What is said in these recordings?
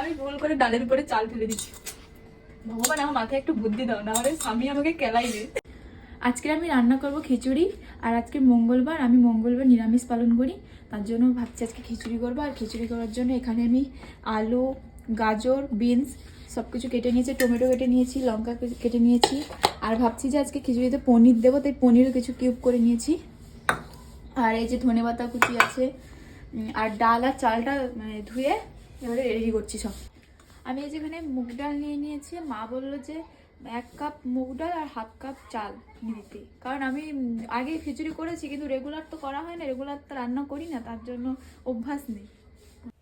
আমি ভুল করে ডালের উপরে চাল ফেলে দিচ্ছি। ভগবান আমার মাথায় একটু বুদ্ধি দাও, না হলে স্বামী আমাকে কেলাইবে। আজকে আমি রান্না করব খিচুড়ি। আর আজকে মঙ্গলবার, আমি মঙ্গলবার নিরামিষ পালন করি, তার জন্য ভাবছি আজকে খিচুড়ি করবো। আর খিচুড়ি করার জন্য এখানে আমি আলু, গাজর, বিনস সব কিছু কেটে নিয়েছি, টমেটো কেটে নিয়েছি, লঙ্কা কেটে নিয়েছি। আর ভাবছি যে আজকে খিচুড়িতে পনির দেবো, তাই পনিরও কিছু কিউব করে নিয়েছি। আর এই যে ধনেপাতা কুচি আছে, আর ডাল আর চালটা ধুয়ে এবারে রেডি করছি সব। আমি এই যেখানে মুগ ডাল নিয়ে নিয়েছি। মা বললো যে 1 কাপ মুগ ডাল আর ½ কাপ চাল নিতে, কারণ আমি আগে খিচুড়ি করেছি কিন্তু রেগুলার তো করা হয় না, রেগুলার তো রান্না করি না, তার জন্য অভ্যাস নেই।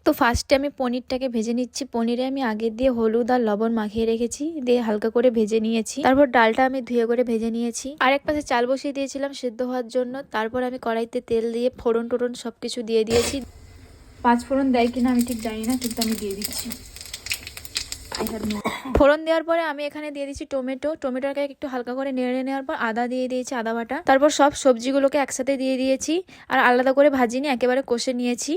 তো ফার্স্টে আমি পনিরটাকে ভেজে নিচ্ছি। পনিরে আমি আগে দিয়ে হলুদ আর লবণ মাখিয়ে রেখেছি, দিয়ে হালকা করে ভেজে নিয়েছি। তারপর ডালটা আমি ধুয়ে করে ভেজে নিয়েছি। আর এক পাশে চাল বসিয়ে দিয়েছিলাম সেদ্ধ হওয়ার জন্য। তারপর আমি কড়াইতে তেল দিয়ে ফোড়ন টোড়ন সবকিছু দিয়ে দিয়েছি। 5 ফোড়ন দেয় কিনা আমি ঠিক জানি না, কিন্তু আমি দিয়ে দিচ্ছি। ফোড়ন দেওয়ার পরে আমি এখানে দিয়ে দিচ্ছি টমেটোটাকে একটু হালকা করে নেড়ে নেওয়ার পর আদা দিয়ে দিয়েছি, আদা বাটা। তারপর সব সবজিগুলোকে একসাথে দিয়ে দিয়েছি, আর আলাদা করে ভাজিনি, একেবারে কষে নিয়েছি।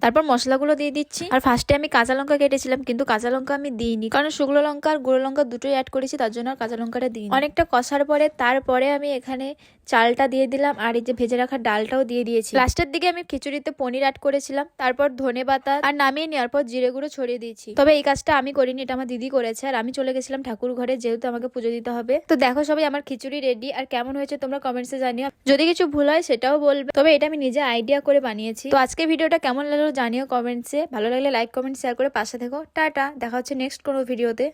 তারপর মশলাগুলো দিয়ে দিচ্ছি। আর ফার্স্টে আমি কাঁচা লঙ্কা কেটেছিলাম, কিন্তু কাঁচা লঙ্কা আমি দিইনি, কারণ শুকনো লঙ্কা আর গুঁড়ো লঙ্কা দুটোই অ্যাড করেছি, তার জন্য আর কাঁচা লঙ্কাটা দিই। অনেকটা কষার পরে তারপরে আমি এখানে চালটা দিয়ে দিলাম, আর এই যে ভেজে রাখা ডালটাও দিয়ে দিয়েছি। লাস্টের দিকে আমি খিচুড়িতে পনির অ্যাড করেছিলাম, তারপর ধনেপাতা আর নামিয়ে নেওয়ার পর জিরে গুঁড়ো ছড়িয়ে দিয়েছি। তবে এই কাজটা আমি করিনি, এটা আমার দিদি করেছে। আর আমি চলে গেছিলাম ঠাকুর ঘরে, যেহেতু আমাকে পুজো দিতে হবে। তো দেখো সবাই, আমার খিচুড়ি রেডি। আর কেমন হয়েছে তোমরা কমেন্টসে জানিও, যদি কিছু ভুল হয় সেটাও বলবে। তবে এটা আমি নিজে আইডিয়া করে বানিয়েছি। তো আজকে ভিডিওটা কেমন লাগলো জানিও কমেন্টসে। ভালো লাগলে লাইক, কমেন্ট, শেয়ার করে পাশে থেকো। টাটা, দেখা হচ্ছে নেক্সট কোনো ভিডিওতে।